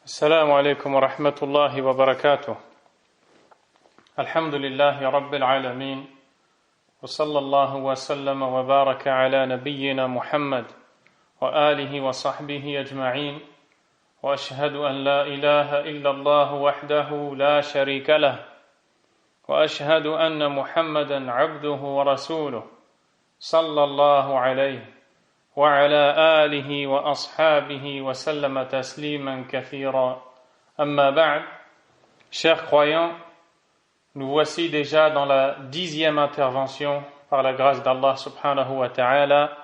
السلام عليكم ورحمة الله وبركاته. الحمد لله رب العالمين وصلى الله وسلم وبارك على نبينا محمد وآله وصحبه أجمعين وأشهد أن لا إله إلا الله وحده لا شريك له وأشهد أن محمدا عبده ورسوله صلى الله عليه وعلى آله وأصحابه وسلم تسليما كثيرا أما بعد. Chers croyants, nous voici déjà dans la 10e intervention par la grâce d'Allah subhanahu wa ta'ala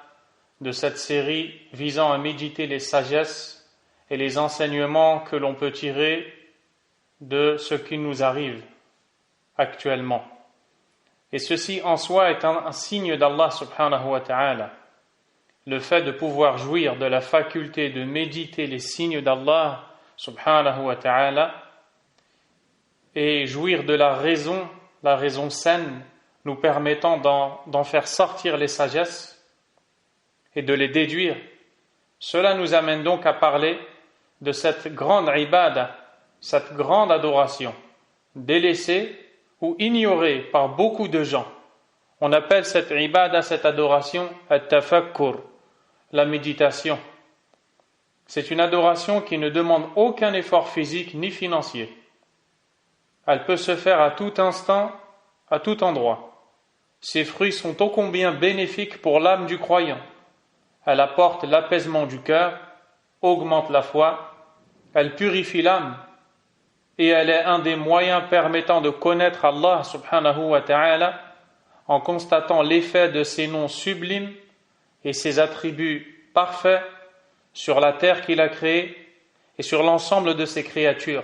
de cette série visant à méditer les sagesses et les enseignements que l'on peut tirer de ce qui nous arrive actuellement. Et ceci en soi est un signe d'Allah subhanahu wa ta'ala. Le fait de pouvoir jouir de la faculté de méditer les signes d'Allah subhanahu wa ta'ala et jouir de la raison saine nous permettant d'en faire sortir les sagesses et de les déduire, cela nous amène donc à parler de cette grande ibada, cette grande adoration, délaissée ou ignorée par beaucoup de gens. On appelle cette ibada, cette adoration, at-tafakkur, la méditation. C'est une adoration qui ne demande aucun effort physique ni financier. Elle peut se faire à tout instant, à tout endroit. Ses fruits sont ô combien bénéfiques pour l'âme du croyant. Elle apporte l'apaisement du cœur, augmente la foi, elle purifie l'âme et elle est un des moyens permettant de connaître Allah subhanahu wa ta'ala en constatant l'effet de ses noms sublimes et ses attributs parfaits sur la terre qu'il a créée et sur l'ensemble de ses créatures,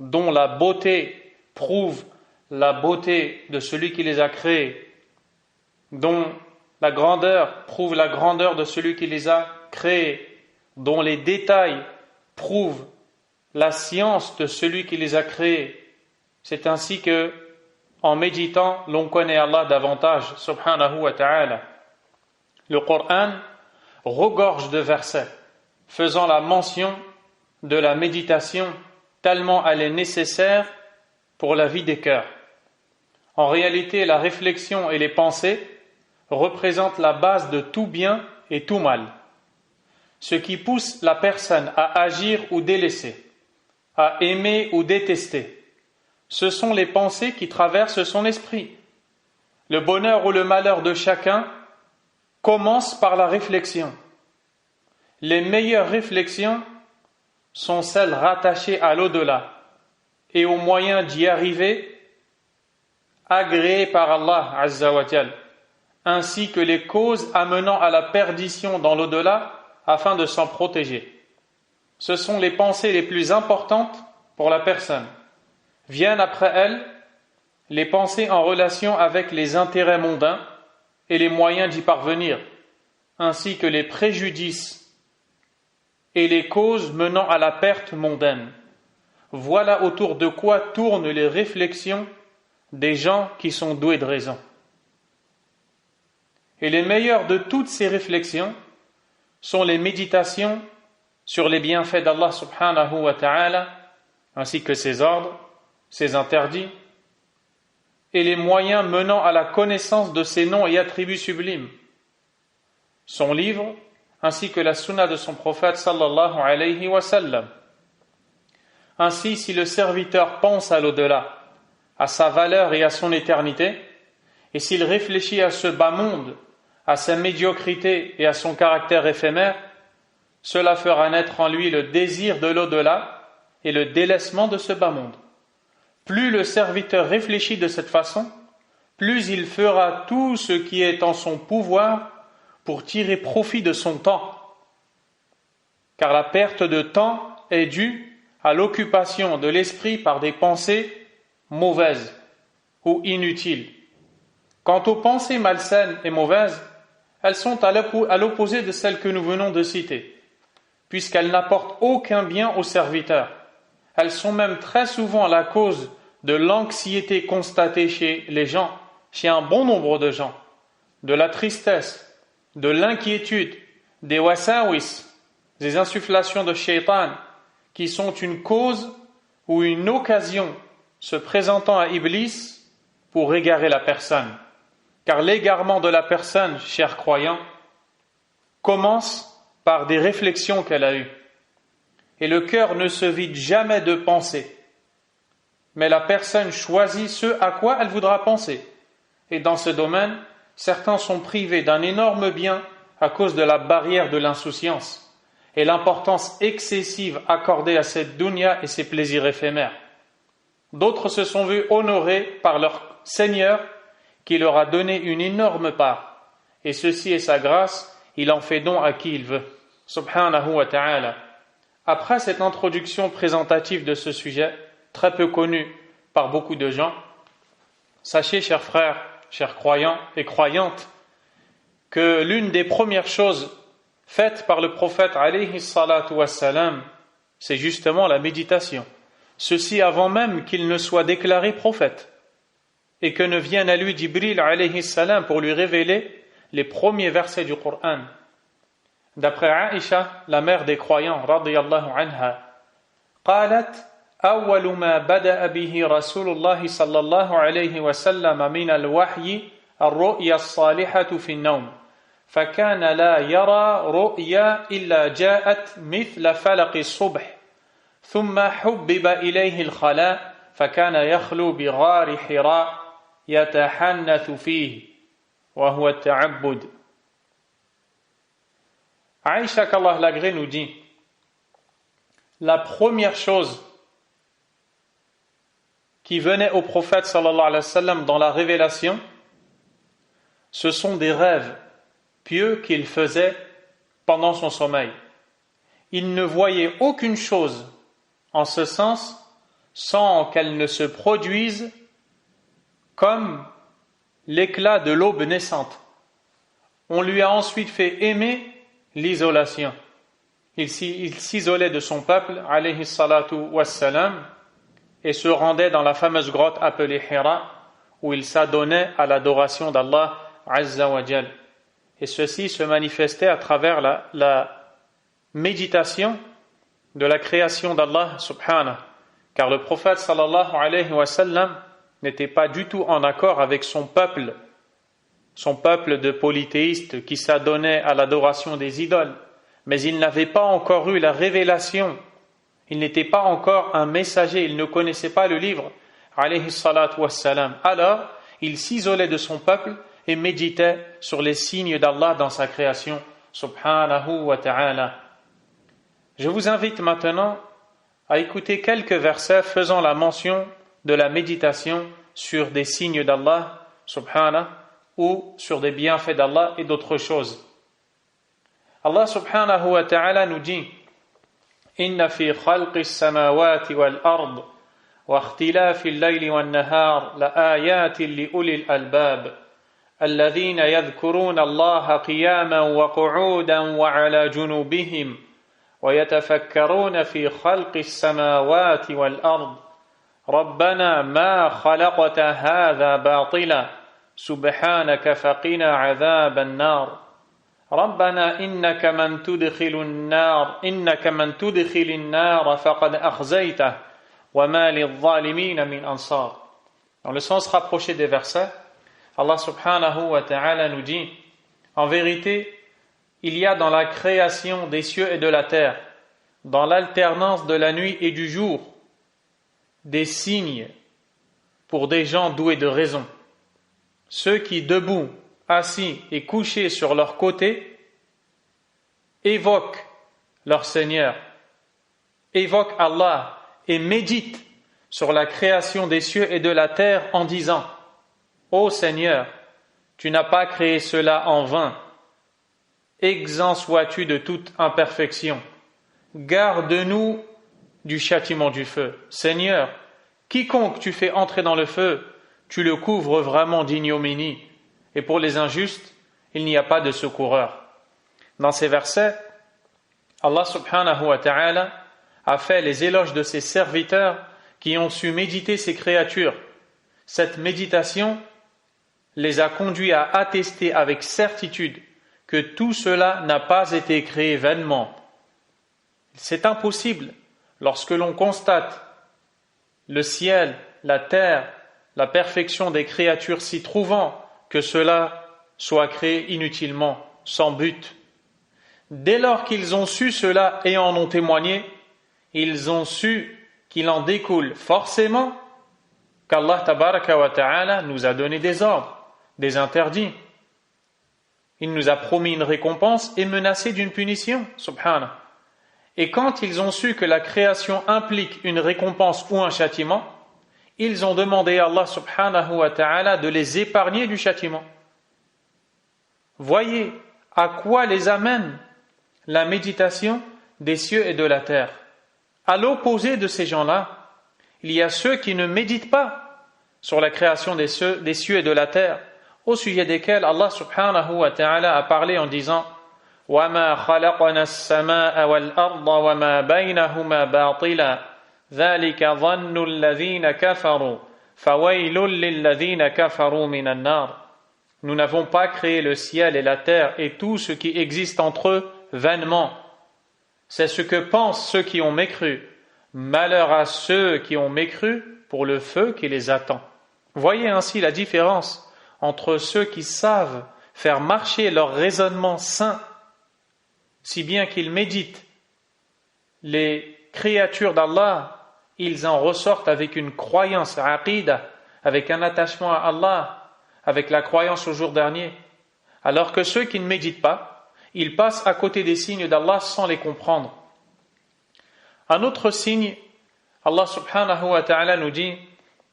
dont la beauté prouve la beauté de celui qui les a créées, dont la grandeur prouve la grandeur de celui qui les a créés, dont les détails prouvent la science de celui qui les a créés. C'est ainsi que, en méditant, l'on connaît Allah davantage, subhanahu wa ta'ala. Le Coran regorge de versets faisant la mention de la méditation tellement elle est nécessaire pour la vie des cœurs. En réalité, la réflexion et les pensées représentent la base de tout bien et tout mal. Ce qui pousse la personne à agir ou délaisser, à aimer ou détester, ce sont les pensées qui traversent son esprit. Le bonheur ou le malheur de chacun commence par la réflexion. Les meilleures réflexions sont celles rattachées à l'au-delà et aux moyens d'y arriver agréés par Allah Azza wa Jal, ainsi que les causes amenant à la perdition dans l'au-delà afin de s'en protéger. Ce sont les pensées les plus importantes pour la personne. Viennent après elles les pensées en relation avec les intérêts mondains et les moyens d'y parvenir, ainsi que les préjudices et les causes menant à la perte mondaine. Voilà autour de quoi tournent les réflexions des gens qui sont doués de raison. Et les meilleures de toutes ces réflexions sont les méditations sur les bienfaits d'Allah subhanahu wa ta'ala, ainsi que ses ordres, ses interdits, et les moyens menant à la connaissance de ses noms et attributs sublimes. Son livre, ainsi que la sunna de son prophète sallallahu alayhi wa sallam. Ainsi, si le serviteur pense à l'au-delà, à sa valeur et à son éternité, et s'il réfléchit à ce bas monde, à sa médiocrité et à son caractère éphémère, cela fera naître en lui le désir de l'au-delà et le délaissement de ce bas monde. Plus le serviteur réfléchit de cette façon, plus il fera tout ce qui est en son pouvoir pour tirer profit de son temps. Car la perte de temps est due à l'occupation de l'esprit par des pensées mauvaises ou inutiles. Quant aux pensées malsaines et mauvaises, elles sont à l'opposé de celles que nous venons de citer, puisqu'elles n'apportent aucun bien au serviteur. Elles sont même très souvent la cause de l'anxiété constatée chez les gens, chez un bon nombre de gens, de la tristesse, de l'inquiétude, des wasawis, des insufflations de shaitan, qui sont une cause ou une occasion se présentant à Iblis pour égarer la personne. Car l'égarement de la personne, chers croyants, commence par des réflexions qu'elle a eues. Et le cœur ne se vide jamais de pensées, mais la personne choisit ce à quoi elle voudra penser. Et dans ce domaine, certains sont privés d'un énorme bien à cause de la barrière de l'insouciance et l'importance excessive accordée à cette dunya et ses plaisirs éphémères. D'autres se sont vus honorés par leur Seigneur qui leur a donné une énorme part. Et ceci est sa grâce, il en fait don à qui il veut. Subhanahu wa ta'ala. Après cette introduction présentative de ce sujet, très peu connu par beaucoup de gens, sachez, chers frères, chers croyants et croyantes, que l'une des premières choses faites par le prophète alayhi salatu wassalam, c'est justement la méditation. Ceci avant même qu'il ne soit déclaré prophète et que ne vienne à lui Jibril alayhi salam pour lui révéler les premiers versets du Coran. D'après Aïcha, la mère des croyants, radiyallahu anha, قالت أول ما بدأ به رسول الله صلى الله عليه وسلم من الوحي الرؤيا الصالحة في النوم فكان لا يرى رؤيا إلا جاءت مثل فلق الصبح ثم حبب إليه الخلاء فكان يخلو بغار حراء يتحنث فيه وهو التعبد. Aïcha qu'Allah l'agrée nous dit: la première chose qui venait au prophète sallallahu alayhi wa sallam dans la révélation, ce sont des rêves pieux qu'il faisait pendant son sommeil. Il ne voyait aucune chose en ce sens sans qu'elle ne se produise comme l'éclat de l'aube naissante. On lui a ensuite fait aimer l'isolation. Il s'isolait de son peuple, alayhi salatu wassalam, et se rendait dans la fameuse grotte appelée Hira, où il s'adonnait à l'adoration d'Allah Azza wa Jal. Et ceci se manifestait à travers la méditation de la création d'Allah subhanahu. Car le prophète sallallahu alayhi wa sallam n'était pas du tout en accord avec son peuple de polythéistes qui s'adonnaient à l'adoration des idoles. Mais il n'avait pas encore eu la révélation. Il n'était pas encore un messager, il ne connaissait pas le livre, alayhi salatu wassalam. Alors, il s'isolait de son peuple et méditait sur les signes d'Allah dans sa création, subhanahu wa ta'ala. Je vous invite maintenant à écouter quelques versets faisant la mention de la méditation sur des signes d'Allah, subhanahu, ou sur des bienfaits d'Allah et d'autres choses. Allah subhanahu wa ta'ala nous dit: Inna fi khalqis samawati wal ard wa ikhtilafil layli wan nahar la ayatin li ulil albab alladhina yadhkuruna Allaha qiyaman wa qu'udan wa ala junubihim wa yatafakkaruna fi khalqis samawati wal ard Rabbana ma khalaqta hadha batila subhanaka faqina 'adhaban nar ربنا إنك من تدخل النار فقد أخزيته وما للظالمين من أنصار. Dans le sens rapproché des versets, Allah subhanahu wa ta'ala nous dit: en vérité, il y a dans la création des cieux et de la terre, dans l'alternance de la nuit et du jour, des signes pour des gens doués de raison. Ceux qui, debout, assis et couchés sur leur côté, évoquent leur Seigneur, évoquent Allah et méditent sur la création des cieux et de la terre en disant: Ô Seigneur, tu n'as pas créé cela en vain, exempt sois-tu de toute imperfection, garde-nous du châtiment du feu. Seigneur, quiconque tu fais entrer dans le feu, tu le couvres vraiment d'ignominie. Et pour les injustes, il n'y a pas de secoureur. Dans ces versets, Allah subhanahu wa ta'ala a fait les éloges de ses serviteurs qui ont su méditer ses créatures. Cette méditation les a conduits à attester avec certitude que tout cela n'a pas été créé vainement. C'est impossible. lorsque l'on constate le ciel, la terre, la perfection des créatures s'y trouvant, que cela soit créé inutilement, sans but. Dès lors qu'ils ont su cela et en ont témoigné, ils ont su qu'il en découle forcément qu'Allah tabaraka wa ta'ala nous a donné des ordres, des interdits. Il nous a promis une récompense et menacé d'une punition, subhanah. Et quand ils ont su que la création implique une récompense ou un châtiment, ils ont demandé à Allah subhanahu wa ta'ala de les épargner du châtiment. Voyez à quoi les amène la méditation des cieux et de la terre. À l'opposé de ces gens-là, il y a ceux qui ne méditent pas sur la création des cieux et de la terre, au sujet desquels Allah subhanahu wa ta'ala a parlé en disant وَمَا خَلَقْنَا السَّمَاءَ وَالْأَرْضَ وَمَا بَيْنَهُمَا بَاطِلًا ذَلِكَ ظَنُّ الَّذِينَ كَفَرُوا فَوَيْلٌ لِلَّذِينَ كَفَرُوا مِنَ النَّارِ. Nous n'avons pas créé le ciel et la terre et tout ce qui existe entre eux vainement. C'est ce que pensent ceux qui ont mécru. Malheur à ceux qui ont mécru pour le feu qui les attend. Voyez ainsi la différence entre ceux qui savent faire marcher leur raisonnement sain, si bien qu'ils méditent les créatures d'Allah, ils en ressortent avec une croyance aqida, avec un attachement à Allah, avec la croyance au jour dernier, alors que ceux qui ne méditent pas, ils passent à côté des signes d'Allah sans les comprendre. Un autre signe, Allah subhanahu wa ta'ala nous dit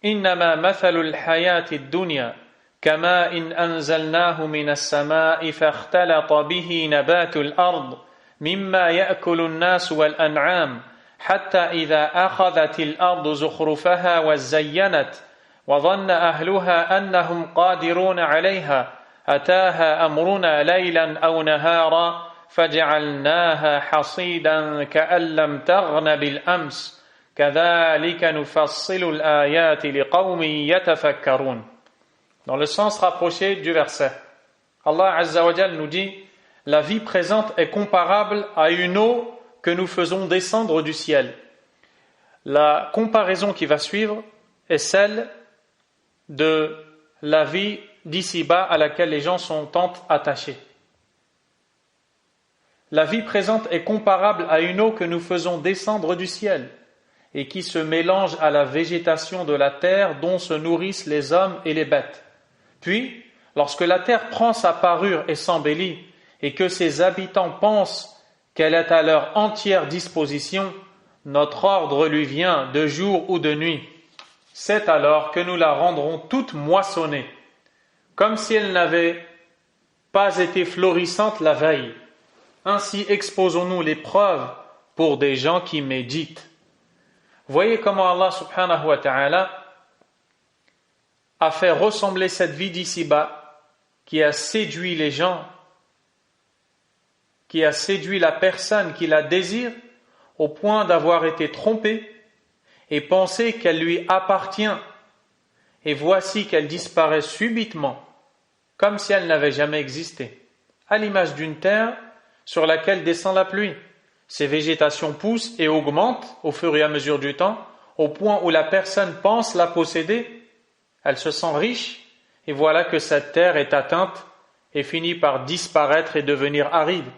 إنما مثل الحياة الدنيا كماء إن أنزلناه من السماء فاختلط به نبات الأرض مما يأكل الناس والأنعام حتى إذا أخذت الأرض زخرفها وزينت وظن أهلها أنهم قادرون عليها أتاها أمرنا ليلا أو نهارا فجعلناها حصيدا كأن لم تغن بالأمس كذلك نفصل الآيات لقوم يتفكرون. Dans le sens rapproché du verset, Allah Azza wa Jal nous dit: la vie présente est comparable à une eau que nous faisons descendre du ciel. La comparaison qui va suivre est celle de la vie d'ici-bas à laquelle les gens sont tant attachés. La vie présente est comparable à une eau que nous faisons descendre du ciel et qui se mélange à la végétation de la terre dont se nourrissent les hommes et les bêtes. Puis, lorsque la terre prend sa parure et s'embellit, et que ses habitants pensent qu'elle est à leur entière disposition, notre ordre lui vient de jour ou de nuit. C'est alors que nous la rendrons toute moissonnée, comme si elle n'avait pas été florissante la veille. Ainsi exposons-nous les preuves pour des gens qui méditent. Voyez comment Allah subhanahu wa ta'ala a fait ressembler cette vie d'ici-bas qui a séduit les gens, qui a séduit la personne qui la désire au point d'avoir été trompée et penser qu'elle lui appartient, et voici qu'elle disparaît subitement, comme si elle n'avait jamais existé, à l'image d'une terre sur laquelle descend la pluie. Ces végétations poussent et augmentent au fur et à mesure du temps, au point où la personne pense la posséder. Elle se sent riche, et voilà que cette terre est atteinte et finit par disparaître et devenir aride.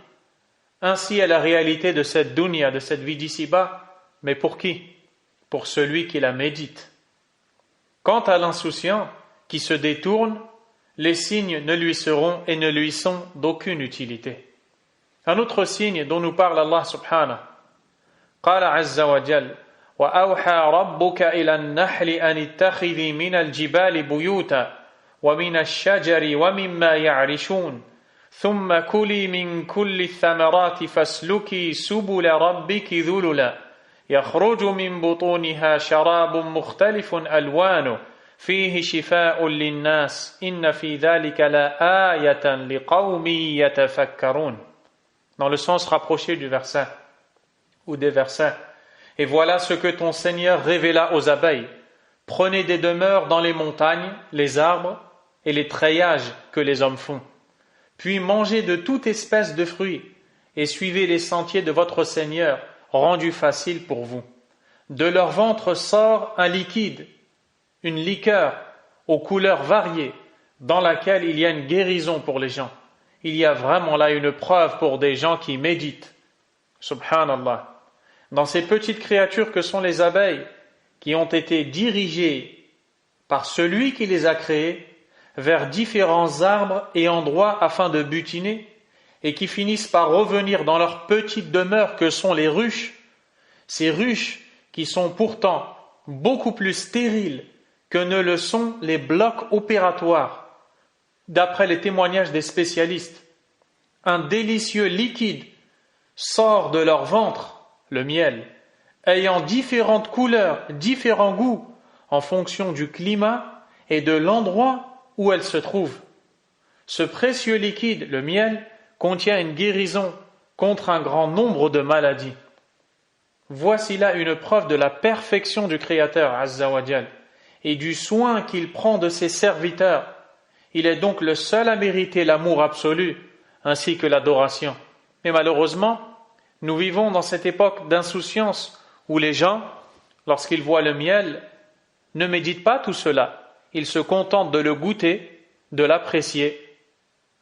Ainsi est la réalité de cette dunya, de cette vie d'ici-bas, mais pour qui? Pour celui qui la médite. Quant à l'insouciant qui se détourne, les signes ne lui seront et ne lui sont d'aucune utilité. Un autre signe dont nous parle Allah subhanahu. Qala azza wa jal وأوحى ربك إلى النحل أن اتخذي من الجبال بيوتا ومن الشجر ومما يعرشون ثم كلي من كل الثمرات فاسلكي سبل ربك ذللا يخرج من بطونها شراب مختلف ألوانه فيه شفاء للناس إن في ذلك لآية لقوم يتفكرون. Dans le sens rapproché du verset ou des versets. Et voilà ce que ton Seigneur révéla aux abeilles. Prenez des demeures dans les montagnes, les arbres et les treillages que les hommes font. Puis mangez de toute espèce de fruits et suivez les sentiers de votre Seigneur, rendus faciles pour vous. de leur ventre sort un liquide, une liqueur aux couleurs variées, dans laquelle il y a une guérison pour les gens. Il y a vraiment là une preuve pour des gens qui méditent. Subhanallah. Dans ces petites créatures que sont les abeilles, qui ont été dirigées par celui qui les a créées vers différents arbres et endroits afin de butiner, et qui finissent par revenir dans leur petite demeure que sont les ruches, ces ruches qui sont pourtant beaucoup plus stériles que ne le sont les blocs opératoires, d'après les témoignages des spécialistes. Un délicieux liquide sort de leur ventre, le miel, ayant différentes couleurs, différents goûts, en fonction du climat et de l'endroit où elle se trouve. Ce précieux liquide, le miel, contient une guérison contre un grand nombre de maladies. Voici là une preuve de la perfection du Créateur, Azza wa Jal, et du soin qu'il prend de ses serviteurs. Il est donc le seul à mériter l'amour absolu, ainsi que l'adoration. Mais malheureusement, nous vivons dans cette époque d'insouciance où les gens, lorsqu'ils voient le miel, ne méditent pas tout cela. Ils se contentent de le goûter, de l'apprécier,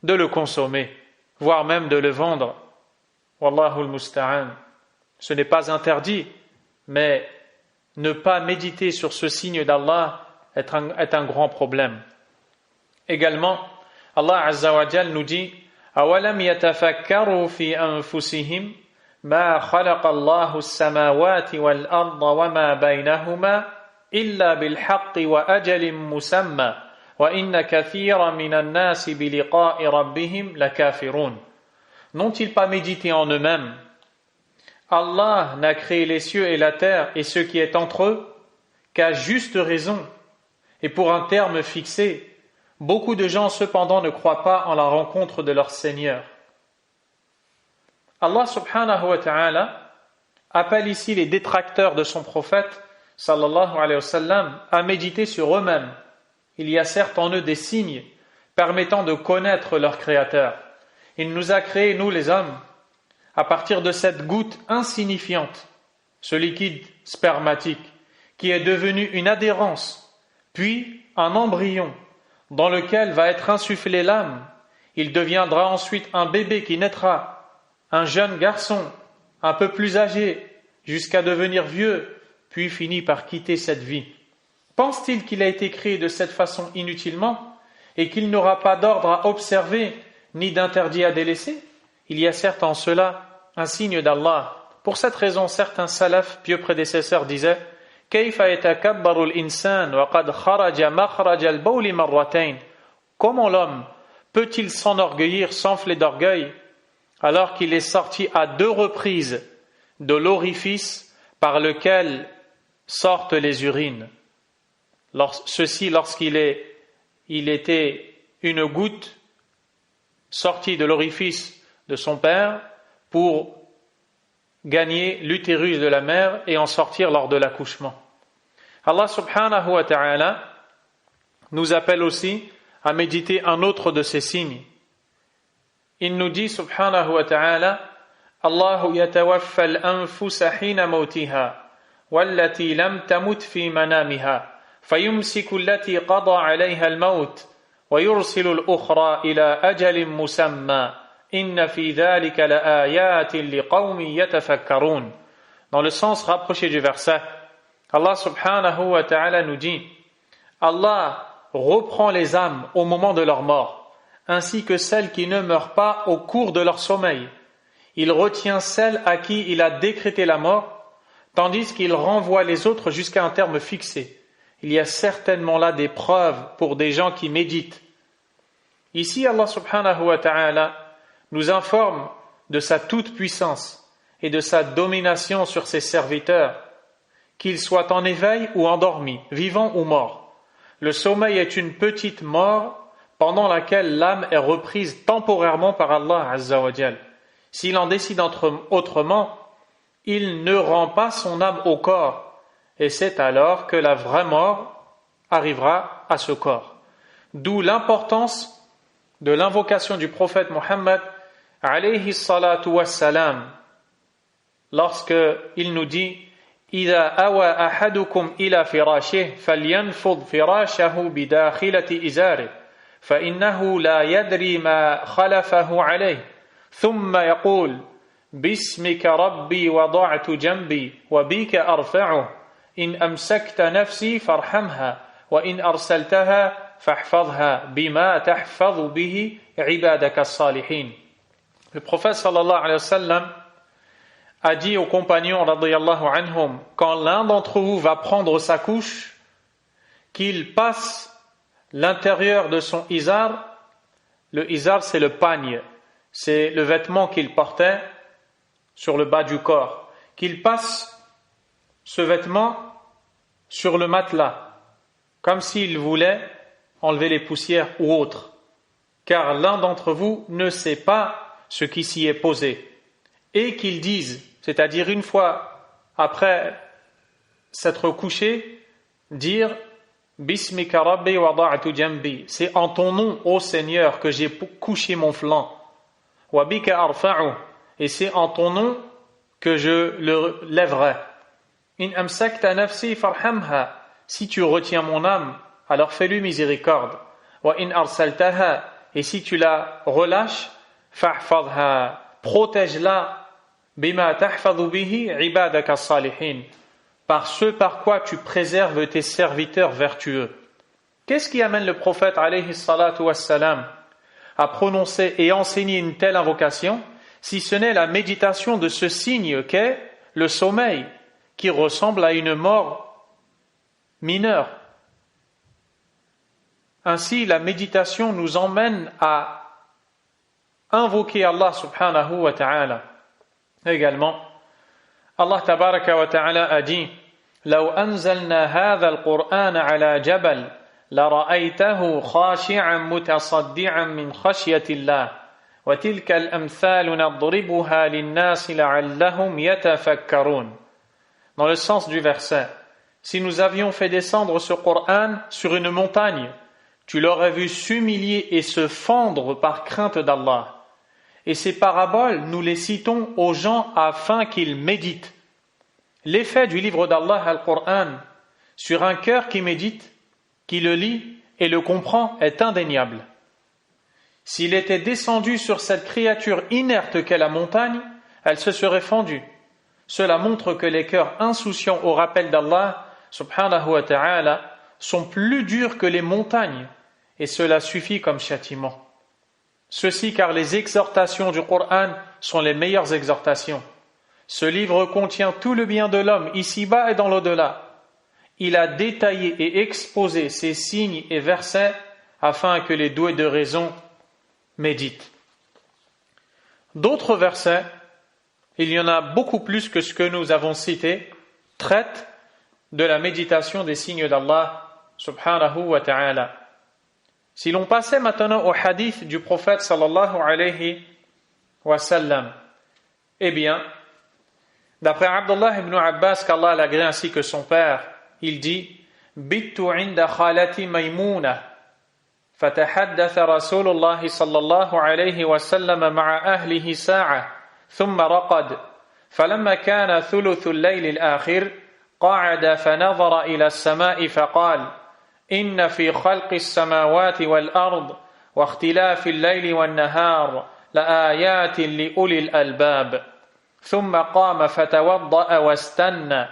de le consommer, voire même de le vendre. Wallahu al-musta'an. Ce n'est pas interdit, mais ne pas méditer sur ce signe d'Allah est un grand problème. Également, Allah Azza wa Jal nous dit أَوَلَمْ يَتَفَكَّرُوا فِي أَنفُسِهِمْ مَا خَلَقَ اللَّهُ السَّمَاوَاتِ وَالْأَرْضَ وَمَا بَيْنَهُمَا إِلَّا بِالْحَقِّ وَأَجَلٍ مُّسَمًّى وَإِنَّ كَثِيرًا مِنَ النَّاسِ بِلِقَاءِ رَبِّهِمْ لَكَافِرُونَ. N'ont-ils pas médité en eux-mêmes? Allah n'a créé les cieux et la terre et ce qui est entre eux qu'à juste raison et pour un terme fixé. Beaucoup de gens cependant ne croient pas en la rencontre de leur Seigneur. Allah subhanahu wa ta'ala appelle ici les détracteurs de son prophète sallallahu alayhi wa sallam à méditer sur eux-mêmes. Il y a certes en eux des signes permettant de connaître leur Créateur. Il nous a créés, nous les hommes, à partir de cette goutte insignifiante, ce liquide spermatique, qui est devenu une adhérence, puis un embryon, dans lequel va être insufflée l'âme. Il deviendra ensuite un bébé qui naîtra, un jeune garçon, un peu plus âgé, jusqu'à devenir vieux, puis finit par quitter cette vie. Pense-t-il qu'il a été créé de cette façon inutilement, et qu'il n'aura pas d'ordre à observer, ni d'interdit à délaisser? Il y a certes en cela un signe d'Allah. Pour cette raison, certains salafs, pieux prédécesseurs, disaient كيف يتكبر الإنسان وقد خرج مخرج البول مرتين. Comment l'homme peut-il s'enorgueillir, s'enfler d'orgueil, alors qu'il est sorti à 2 reprises de l'orifice par lequel sortent les urines? Ceci lorsqu'il était une goutte sortie de l'orifice de son père pour gagner l'utérus de la mère et en sortir lors de l'accouchement. Allah subhanahu wa ta'ala nous appelle aussi à méditer un autre de ces signes. Il nous dit subhanahu wa ta'ala Allahu yatawaffa al-anfusa hina mawtiha wallati lam tamut fi manamiha fayumsiku allati qada 'alayha al-maut wa yursilu al-ukhra ila ajalin musamma. Inna fi dhalika la'ayatin liqawmin yatafakkarun. Dans le sens rapproché du verset, Allah subhanahu wa ta'ala nous dit Allah reprend les âmes au moment de leur mort, ainsi que celles qui ne meurent pas au cours de leur sommeil. Il retient celles à qui il a décrété la mort, tandis qu'il renvoie les autres jusqu'à un terme fixé. Il y a certainement là des preuves pour des gens qui méditent. Ici, Allah subhanahu wa ta'ala nous informe de sa toute-puissance et de sa domination sur ses serviteurs, qu'ils soient en éveil ou endormis, vivants ou morts. Le sommeil est une petite mort pendant laquelle l'âme est reprise temporairement par Allah Azza wa Jal. S'il en décide autrement, il ne rend pas son âme au corps, et c'est alors que la vraie mort arrivera à ce corps. D'où l'importance de l'invocation du prophète Mohammed alayhi salatu wassalam, lorsque il nous dit إذا أوى أحدكم إلى فراشه فلينفض فراشه بداخلة إزاره فإنه لا يدري ما خلفه عليه ثم يقول باسمك ربي وضعت جنبي وبك أرفعه إن أمسكت نفسي فارحمها وإن أرسلتها فاحفظها بما تحفظ به عبادك الصالحين. Le prophète sallallahu alayhi wa sallam a dit aux compagnons radiyallahu anhum, quand l'un d'entre vous va prendre sa couche, qu'il passe l'intérieur de son izar. Le izar, c'est le pagne, c'est le vêtement qu'il portait sur le bas du corps, qu'il passe ce vêtement sur le matelas, comme s'il voulait enlever les poussières ou autres, car l'un d'entre vous ne sait pas ce qui s'y est posé, et qu'il dise, c'est-à-dire une fois après s'être couché, dire Bismika Rabbi wada'tu jambi, c'est en ton nom, ô Seigneur, que j'ai couché mon flanc, wa bika arfa'u, et c'est en ton nom que je le lèverai. In amsakta nafsi farhamha, si tu retiens mon âme, alors fais-lui miséricorde. Wa in arsaltaha, et si tu la relâches, fahfadha, protège-la, bima tahfadhu bihi ibadaka salihin, par ce par quoi tu préserves tes serviteurs vertueux. Qu'est-ce qui amène le prophète alayhi salatu wassalam à prononcer et enseigner une telle invocation, si ce n'est la méditation de ce signe qu'est le sommeil, qui ressemble à une mort mineure. Ainsi, la méditation nous emmène à invoquer Allah subhanahu wa ta'ala. Également, Allah tabaraka wa ta'ala a dit لو أنزلنا هذا القرآن على جبل لرأيته خاشعا متصدعا من خشية الله وتلك الأمثال نضربها للناس لعلهم يتفكرون. Dans le sens du verset, si nous avions fait descendre ce Coran sur une montagne, tu l'aurais vu s'humilier et se fendre par crainte d'Allah. Et ces paraboles, nous les citons aux gens afin qu'ils méditent. L'effet du livre d'Allah, Al-Qur'an, sur un cœur qui médite, qui le lit et le comprend est indéniable. S'il était descendu sur cette créature inerte qu'est la montagne, elle se serait fendue. Cela montre que les cœurs insouciants au rappel d'Allah, subhanahu wa ta'ala, sont plus durs que les montagnes, et cela suffit comme châtiment. Ceci car les exhortations du Coran sont les meilleures exhortations. Ce livre contient tout le bien de l'homme, ici-bas et dans l'au-delà. Il a détaillé et exposé ces signes et versets afin que les doués de raison méditent. D'autres versets, il y en a beaucoup plus que ce que nous avons cité, traitent de la méditation des signes d'Allah subhanahu wa ta'ala. Si l'on passait maintenant au hadith du prophète sallallahu alayhi wa sallam, eh bien, d'après Abdullah ibn Abbas, qu'Allah l'agrée ainsi que son père, il dit Bittu inda khalati maymuna fatahaddatha Rasulullah sallallahu alayhi wa sallam ma'a ahlihi sa'a thumma raqad falamma kana thuluthu al-layl al-akhir qa'ada fanadhara ila as-sama'i faqala إن في خلق السماوات والأرض واختلاف الليل والنهار لآيات لأولي الألباب ثم قام فتوضأ واستنى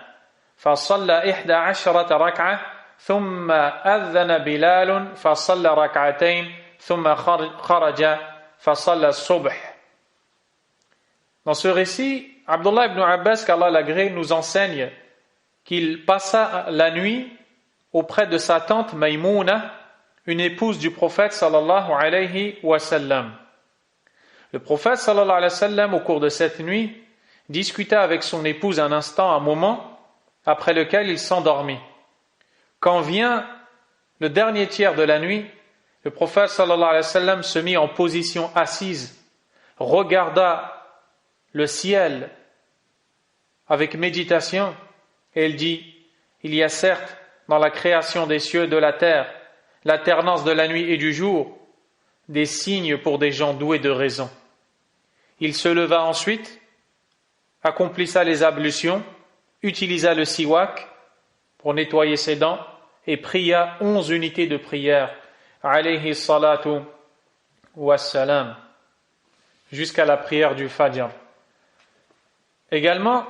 فصلى 11 ركعة ثم أذن بلال فصلى ركعتين ثم خرج فصلى الصبح. Dans ce récit, Abdullah ibn Abbas, qu'Allah l'agrée, nous enseigne qu'il passa la nuit auprès de sa tante Maïmouna, une épouse du prophète sallallahu alayhi wa sallam. Le prophète sallallahu alayhi wa sallam, au cours de cette nuit, discuta avec son épouse un instant, un moment, après lequel il s'endormit. Quand vient le dernier tiers de la nuit, le prophète sallallahu alayhi wa sallam se mit en position assise, regarda le ciel avec méditation, et il dit, il y a certes dans la création des cieux et de la terre, l'alternance de la nuit et du jour, des signes pour des gens doués de raison. Il se leva ensuite, accomplissa les ablutions, utilisa le siwak pour nettoyer ses dents et pria 11 unités de prière, alayhi salatu wassalam, jusqu'à la prière du Fajr. Également,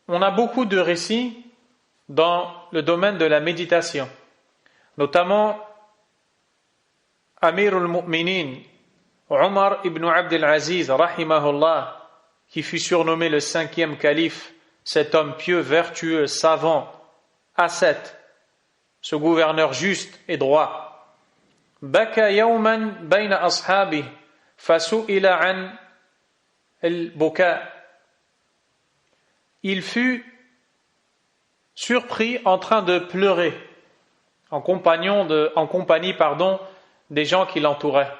on a beaucoup de récits dans le domaine de la méditation, notamment Amir al-Mu'minin, Omar ibn Abd al-Aziz, rahimahullah, qui fut surnommé le 5e calife, cet homme pieux, vertueux, savant, ascète, ce gouverneur juste et droit. Baka yawman bayna ashabihi fasu'ila an al-buka. Il fut surpris en train de pleurer en compagnie des gens qui l'entouraient.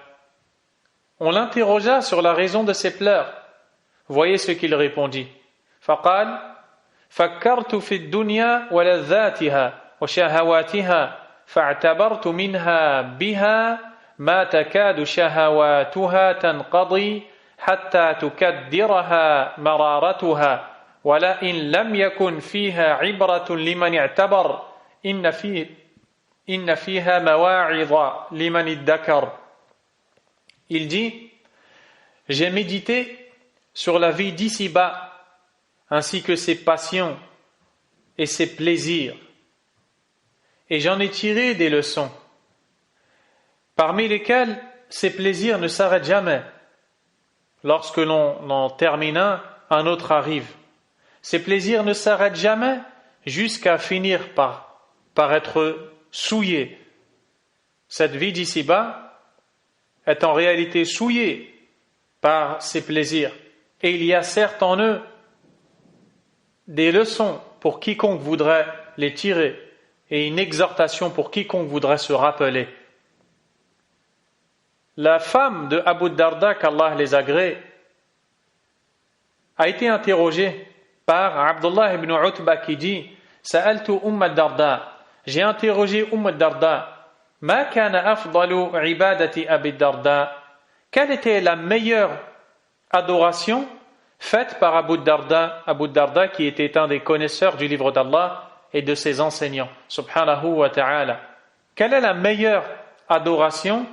On l'interrogea sur la raison de ses pleurs. Voyez ce qu'il répondit. فقال فكرت في الدنيا ولذاتها وشهواتها فاعتبرت منها بها ما تكاد شهواتها تنقضي حتى تكدرها مرارتها ولئن لم يكن فيها عبرة لمن اعتبر إن فيها مواعظ لمن ادكر. Il dit, j'ai médité sur la vie d'ici-bas, ainsi que ses passions et ses plaisirs, et j'en ai tiré des leçons, parmi lesquelles ces plaisirs ne s'arrêtent jamais. Lorsque l'on en termine un autre arrive. Ces plaisirs ne s'arrêtent jamais jusqu'à finir par être souillés. Cette vie d'ici-bas est en réalité souillée par ces plaisirs. Et il y a certes en eux des leçons pour quiconque voudrait les tirer et une exhortation pour quiconque voudrait se rappeler. La femme de Abu Darda, qu'Allah les agrée, a été interrogée par Abdullah ibn Utba qui dit « Sa'altu Darda » j'ai interrogé Darda Ma kana afdalu ibadati Abi Darda. Quelle était la meilleure adoration faite par Abu Darda qui était un des connaisseurs du livre d'Allah et de ses enseignants, subhanahu wa ta'ala. Quelle est la meilleure adoration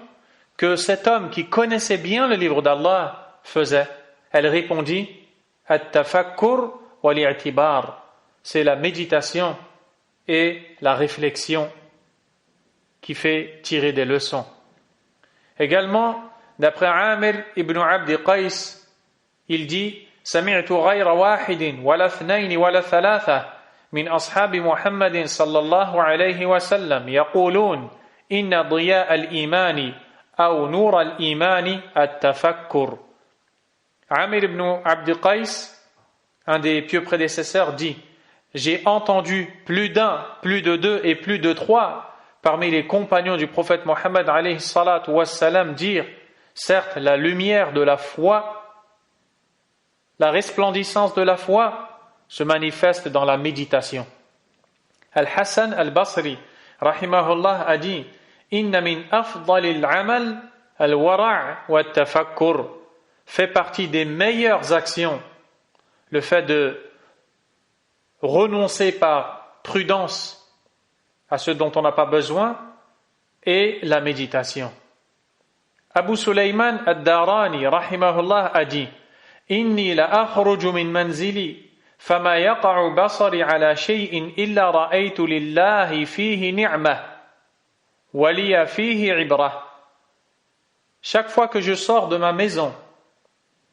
que cet homme qui connaissait bien le livre d'Allah faisait? Elle répondit At-tafakkur wal-i'tibar. C'est la méditation et la réflexion qui fait tirer des leçons. Également, d'après Amir ibn Abd Qais, il dit سمعت غير واحد ولا اثنين ولا ثلاثة من أصحاب محمد صلى الله عليه وسلم يقولون إن ضياء الإيمان أو نور الإيمان التفكر. Amir ibn Abd Qais, un des pieux prédécesseurs, dit j'ai entendu plus d'un, plus de deux et plus de trois parmi les compagnons du prophète Mohammed alayhi salatu wassalam dire certes la lumière de la foi, la resplendissance de la foi se manifeste dans la méditation. Al-Hassan al-Basri rahimahullah a dit inna min afdalil amal al-wara' wa at-tafakkur, fait partie des meilleures actions le fait de renoncer par prudence à ce dont on n'a pas besoin et la méditation. Abu Sulayman ad-Darani rahimahullah a dit inni la akhruju min manzili fama yaqa'u basari ala shay'in illa ra'aytu lillahi fihi ni'mah wa liya fihi ibrah. Chaque fois que je sors de ma maison,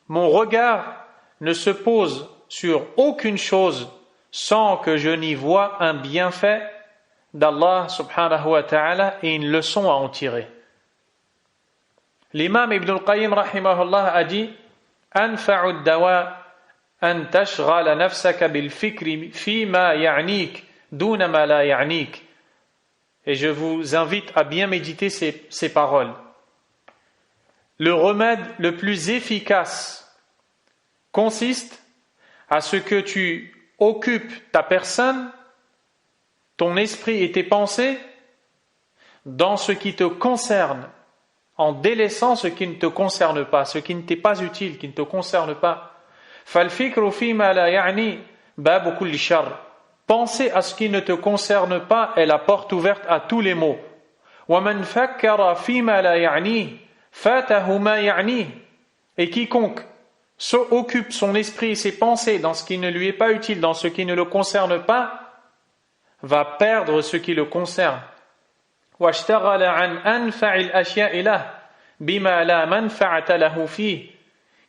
mon regard ne se pose sur aucune chose sans que je n'y vois un bienfait d'Allah subhanahu wa ta'ala et une leçon à en tirer. L'imam Ibn al-Qayyim rahimahullah a dit أنفع الدواء أن تشغل نفسك بالفكر فيما يعنيك دون ما لا يعنيك. Et je vous invite à bien méditer ces paroles. Le remède le plus efficace consiste à ce que tu occupes ta personne, ton esprit et tes pensées dans ce qui te concerne, en délaissant ce qui ne te concerne pas, ce qui ne t'est pas utile, qui ne te concerne pas. فالفكر فيما لا يعني babu kulli shar. Penser à ce qui ne te concerne pas est la porte ouverte à tous les maux. وَمَنْ فَكَّرَ فِيمَا لَا يَعْنِيهِ فَاتَهُ مَا يَعْنِيهِ. Et quiconque occupe son esprit et ses pensées dans ce qui ne lui est pas utile, dans ce qui ne le concerne pas, va perdre ce qui le concerne. وَاشْتَغَلَ عَنْ أَنْفَعِ الْأَشْيَاءِ لَهُ بِمَا لَا مَنْفَعَةَ لَهُ فِيهِ.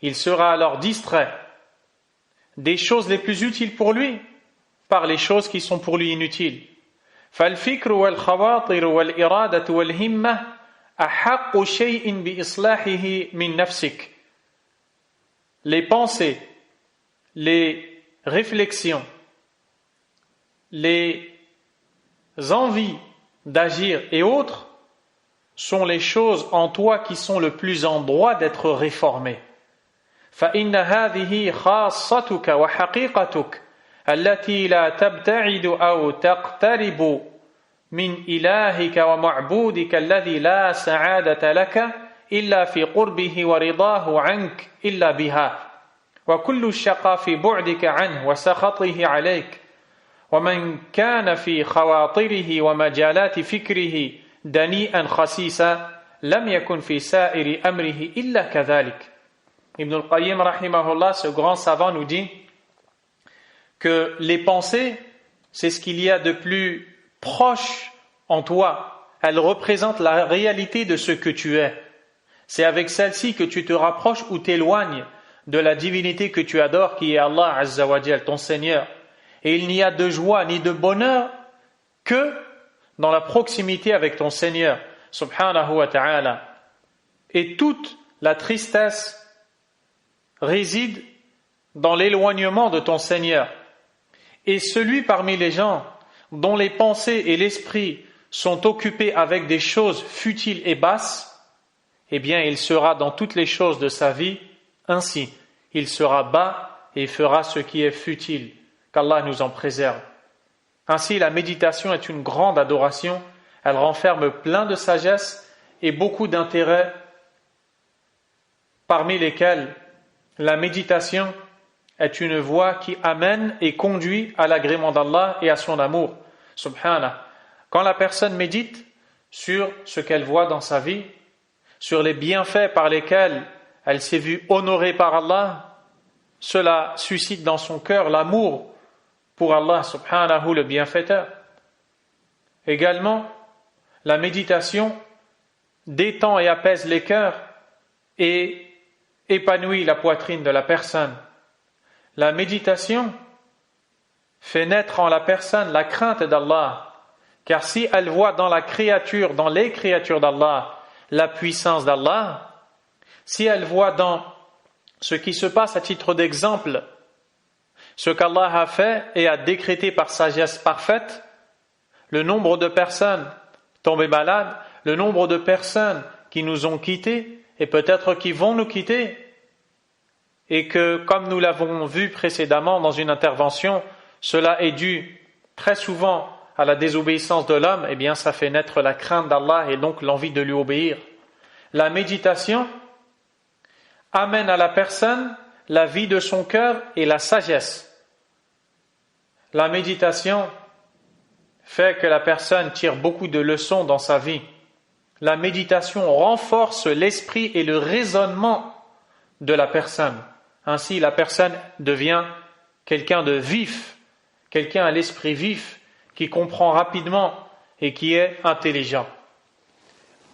Il sera alors distrait des choses les plus utiles pour lui par les choses qui sont pour lui inutiles. فالفكر والخواطر والإرادة والهمة أحق شيء بإصلاحه من نفسك. Les pensées, les réflexions, les envies d'agir et autres sont les choses en toi qui sont le plus en droit d'être réformées. فإن هذه خاصتك وحقيقتك التي لا تبتعد أو تقترب من إلهك ومعبودك الذي لا سعادة لك إلا في قربه ورضاه عنك إلا بها وكل الشقاء في بعدك عنه وسخطه عليك ومن كان في خواطره ومجالات فكره دنيئا خسيسا لم يكن في سائر أمره إلا كذلك. Ibn al-Qayyim rahimahullah, ce grand savant, nous dit que les pensées, c'est ce qu'il y a de plus proche en toi. Elles représentent la réalité de ce que tu es. C'est avec celle-ci que tu te rapproches ou t'éloignes de la divinité que tu adores, qui est Allah Azza wa Jal, ton Seigneur. Et il n'y a de joie ni de bonheur que dans la proximité avec ton Seigneur, subhanahu wa ta'ala. Et toute la tristesse réside dans l'éloignement de ton Seigneur. Et celui parmi les gens dont les pensées et l'esprit sont occupés avec des choses futiles et basses, eh bien il sera dans toutes les choses de sa vie ainsi. Il sera bas et fera ce qui est futile. Qu'Allah nous en préserve. Ainsi, la méditation est une grande adoration. Elle renferme plein de sagesse et beaucoup d'intérêts, parmi lesquels la méditation est une voie qui amène et conduit à l'agrément d'Allah et à son amour. Subhanah. Quand la personne médite sur ce qu'elle voit dans sa vie, sur les bienfaits par lesquels elle s'est vue honorée par Allah, cela suscite dans son cœur l'amour pour Allah subhanahu le bienfaiteur. Également, la méditation détend et apaise les cœurs et épanouit la poitrine de la personne. La méditation fait naître en la personne la crainte d'Allah, car si elle voit dans la créature, dans les créatures d'Allah, la puissance d'Allah, si elle voit dans ce qui se passe à titre d'exemple, ce qu'Allah a fait et a décrété par sagesse parfaite, le nombre de personnes tombées malades, le nombre de personnes qui nous ont quittés et peut-être qui vont nous quitter, et que, comme nous l'avons vu précédemment dans une intervention, cela est dû très souvent à la désobéissance de l'homme, eh bien ça fait naître la crainte d'Allah et donc l'envie de lui obéir. La méditation amène à la personne la vie de son cœur et la sagesse. La méditation fait que la personne tire beaucoup de leçons dans sa vie. La méditation renforce l'esprit et le raisonnement de la personne. Ainsi, la personne devient quelqu'un de vif, quelqu'un à l'esprit vif, qui comprend rapidement et qui est intelligent.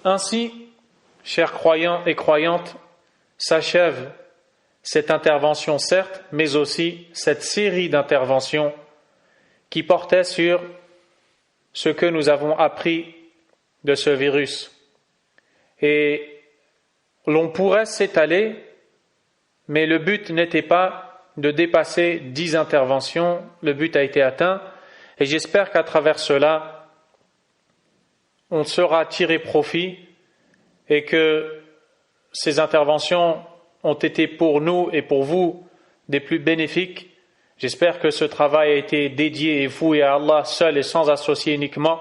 Ainsi, chers croyants et croyantes, s'achève cette intervention certes, mais aussi cette série d'interventions qui portait sur ce que nous avons appris de ce virus. Et l'on pourrait s'étaler, mais le but n'était pas de dépasser 10 interventions, le but a été atteint, et j'espère qu'à travers cela, on saura tirer profit et que ces interventions ont été pour nous et pour vous des plus bénéfiques. J'espère que ce travail a été dédié et voué à Allah seul et sans associer uniquement,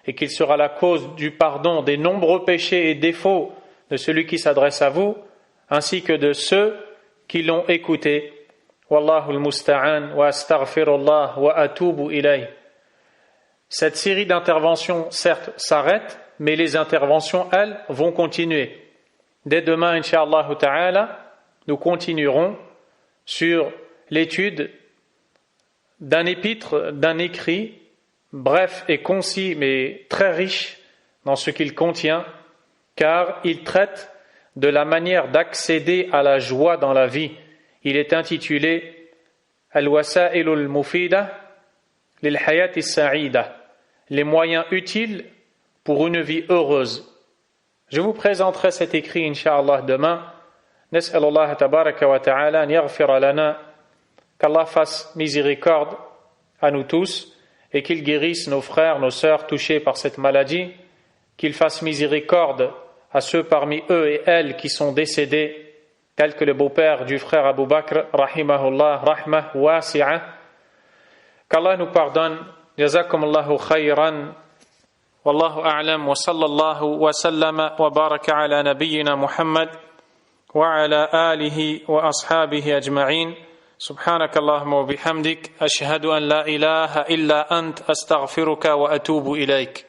et qu'il sera la cause du pardon des nombreux péchés et défauts de celui qui s'adresse à vous, ainsi que de ceux qui l'ont écouté. Wallahu al-musta'an wa astaghfirullah wa atubu ilayh. Cette série d'interventions, certes, s'arrête, mais les interventions, elles, vont continuer. Dès demain, incha'Allah ta'ala, nous continuerons sur l'étude d'un épître, d'un écrit, bref et concis, mais très riche dans ce qu'il contient, car il traite de la manière d'accéder à la joie dans la vie. Il est intitulé Al-Wasa'il al-Mufida lil-Hayat as-Sa'ida, les moyens utiles pour une vie heureuse. Je vous présenterai cet écrit, incha'Allah, demain. Nas'alullah tabaraka wa ta'ala an yaghfira lana, qu'Allah fasse miséricorde à nous tous et qu'il guérisse nos frères, nos sœurs touchés par cette maladie, qu'il fasse miséricorde à ceux parmi eux et elles qui sont décédés, tels que le beau-père du frère Abu Bakr, rahimahullah, rahmah wasi'a, qu'Allah nous pardonne. Jazakumullahu khayran. Wallahu a'lam wa sallallahu wa sallama wa baraka ala nabiyyina Muhammad wa ala alihi wa ashabihi ajma'in. سبحانك اللهم وبحمدك أشهد أن لا إله إلا أنت أستغفرك وأتوب إليك